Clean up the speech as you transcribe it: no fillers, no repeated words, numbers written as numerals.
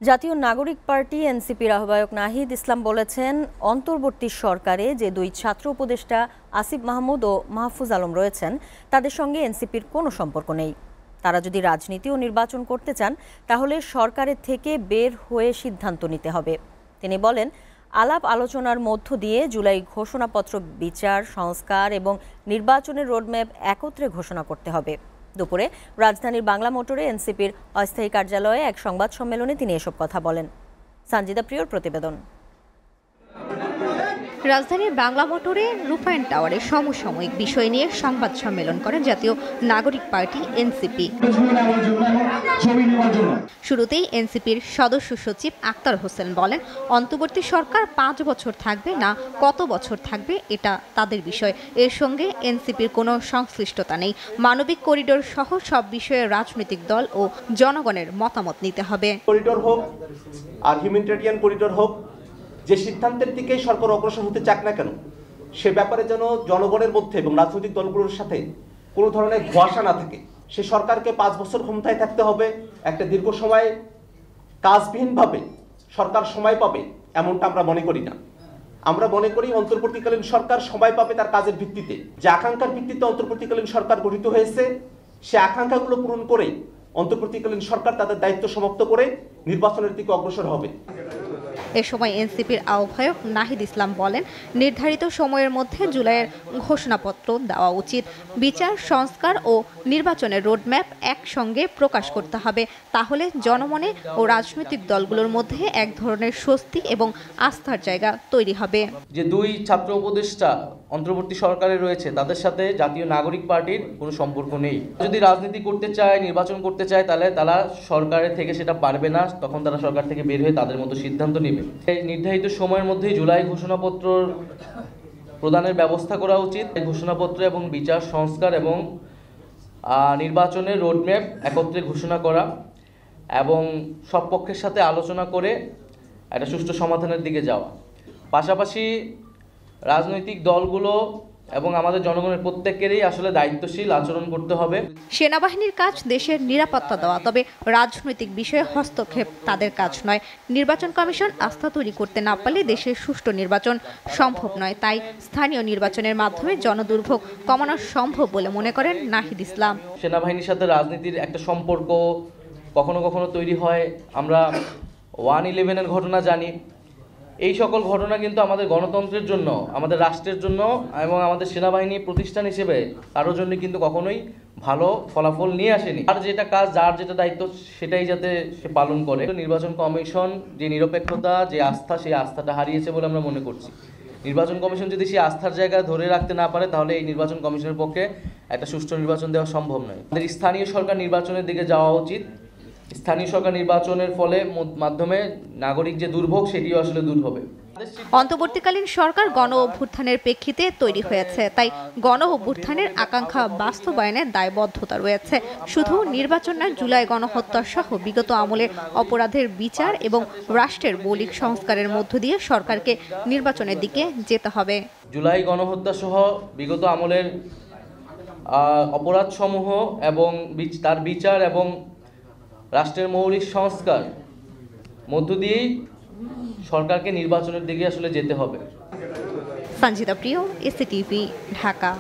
জাতীয় নাগরিক পার্টি এনসিপির আহ্বায়ক নাহিদ ইসলাম বলেছেন, অন্তর্বর্তী সরকারে যে দুই ছাত্র উপদেষ্টা আসিফ মাহমুদ ও মাহফুজ আলম রয়েছেন তাদের সঙ্গে এনসিপির কোনো সম্পর্ক নেই। তারা যদি রাজনীতি ও নির্বাচন করতে চান তাহলে সরকারের থেকে বের হয়ে সিদ্ধান্ত নিতে হবে। তিনি বলেন, আলাপ আলোচনার মধ্য দিয়ে জুলাই ঘোষণাপত্র বিচার, সংস্কার এবং নির্বাচনের রোডম্যাপ একত্রে ঘোষণা করতে হবে। দুপুরে রাজধানীর বাংলা মোটরে এনসিপির অস্থায়ী কার্যালয়ে এক সংবাদ সম্মেলনে তিনি এসব কথা বলেন। সঞ্জিদা প্রিয়র প্রতিবেদন। রাজধানীর বাংলা মোটরে রূপায়ণ টাওয়ারে সমসাময়িক বিষয় নিয়ে সংবাদ সম্মেলন করেন জাতীয় নাগরিক পার্টি এনসিপি। শুরুতেই এনসিপির সদস্য সচিব আক্তার হোসেন বলেন, অন্তর্বর্তী সরকার 5 বছর থাকবে না কত বছর থাকবে এটা তাদের বিষয়। এর সঙ্গে এনসিপির কোনো সংশ্লিষ্টতা নেই। মানবিক করিডোর সহ সব বিষয়ে রাজনৈতিক দল ও জনগণের মতামত নিতে হবে। করিডোর হোক আর হিউম্যানিটেরিয়ান করিডোর হোক, যে সিদ্ধান্তের দিকে সরকার অগ্রসর হতে চাক না কেন, সে ব্যাপারে যেন জনগণের মধ্যে এবং রাজনৈতিক দলগুলোর সাথে কোনো ধরনের ধোঁয়াশা না থাকে। সে সরকারকে 5 বছর ক্ষমতায় থাকতে হবে, একটা দীর্ঘ সময় কাজবিহীনভাবে সরকার সময় পাবে এমনটা আমরা মনে করি না। আমরা মনে করি অন্তর্বর্তীকালীন সরকার সময় পাবে তার কাজের ভিত্তিতে। যে আকাঙ্ক্ষার ভিত্তিতে অন্তর্বর্তীকালীন সরকার গঠিত হয়েছে, সে আকাঙ্ক্ষাগুলো পূরণ করে অন্তর্বর্তীকালীন সরকার তাদের দায়িত্ব সমাপ্ত করে নির্বাচনের দিকে অগ্রসর হবে। এ সময় এনসিপির আহ্বায়ক নাহিদ ইসলাম বলেন, নির্ধারিত সময়ের মধ্যে জুলাইয়ের ঘোষণাপত্র দেওয়া উচিত। বিচার, সংস্কার ও নির্বাচনের রোডম্যাপ একসঙ্গে প্রকাশ করতে হবে। তাহলে জনমনে ও রাজনৈতিক দলগুলোর মধ্যে এক ধরনের স্বস্তি এবং আস্থার জায়গা তৈরি হবে। যে দুই ছাত্র উপদেষ্টা অন্তর্বর্তী সরকারে রয়েছে তাদের সাথে জাতীয় নাগরিক পার্টির কোনো সম্পর্ক নেই। যদি রাজনীতি করতে চায়, নির্বাচন করতে চায়, তাহলে তারা সরকারের থেকে সেটা পারবে না। তখন তারা সরকার থেকে বের হয়ে তাদের মতো সিদ্ধান্ত নেবে। এই নির্ধারিত সময়ের মধ্যেই জুলাই ঘোষণাপত্র প্রদানের ব্যবস্থা করা উচিত। এই ঘোষণাপত্র এবং বিচার, সংস্কার এবং নির্বাচনের রোডম্যাপ একত্রে ঘোষণা করা এবং সব পক্ষের সাথে আলোচনা করে একটা সুষ্ঠু সমাধানের দিকে যাওয়া। পাশাপাশি রাজনৈতিক দলগুলো এবং আমাদের জনগণের প্রত্যেকেরই আসলে দায়িত্বশীল আচরণ করতে হবে। সেনাবাহিনীর কাজ দেশের নিরাপত্তা দেওয়া, তবে রাজনৈতিক বিষয়ে হস্তক্ষেপ তাদের কাজ নয়। নির্বাচন কমিশন আস্থা তৈরি করতে না পারলে দেশের সুষ্ঠু নির্বাচন সম্ভব নয়। তাই স্থানীয় নির্বাচনের মাধ্যমে জনদুর্ভোগ কমানো সম্ভব বলে মনে করেন নাহিদ ইসলাম। সেনাবাহিনীর সাথে রাজনীতির একটা সম্পর্ক কখনো কখনো তৈরি হয়। আমরা 1/11-এর ঘটনা জানি। এই সকল ঘটনা কিন্তু আমাদের গণতন্ত্রের জন্য, আমাদের রাষ্ট্রের জন্য এবং আমাদের সেনাবাহিনী প্রতিষ্ঠান হিসেবে কারোর জন্য কিন্তু কখনোই ভালো ফলাফল নিয়ে আসেনি। আর যেটা কাজ, যার যেটা দায়িত্ব, সেটাই যাতে সে পালন করে। নির্বাচন কমিশন যে নিরপেক্ষতা, যে আস্থা, সেই আস্থাটা হারিয়েছে বলে আমরা মনে করছি। নির্বাচন কমিশন যদি সেই আস্থার জায়গা ধরে রাখতে না পারে, তাহলে এই নির্বাচন কমিশনের পক্ষে একটা সুষ্ঠু নির্বাচন দেওয়া সম্ভব নয়। আমাদের স্থানীয় সরকার নির্বাচনের দিকে যাওয়া উচিত। স্থানীয় সরকার নির্বাচনের ফলে মাধ্যমে নাগরিক যে দুর্ভোগ, সেটিও আসলে দূর হবে। অন্তর্বর্তীকালীন সরকার গণ অভ্যুত্থানের প্রেক্ষিতে তৈরি হয়েছে, তাই গণ অভ্যুত্থানের আকাঙ্ক্ষা বাস্তবায়নের দায়বদ্ধতা রয়েছে। শুধু নির্বাচন নয়, জুলাই গণহত্যা সহ বিগত আমলের অপরাধের বিচার এবং রাষ্ট্রের মৌলিক সংস্কারের মধ্য দিয়ে সরকারকে নির্বাচনের দিকে যেতে হবে। জুলাই গণহত্যা সহ বিগত আমলের অপরাধসমূহ এবং তার বিচার এবং রাষ্ট্রের মৌলিক সংস্কার মধ্য দিয়েই সরকারকে নির্বাচনের দিকে আসলে যেতে হবে। সঞ্জিদা প্রিয়, এসিটিভি, ঢাকা।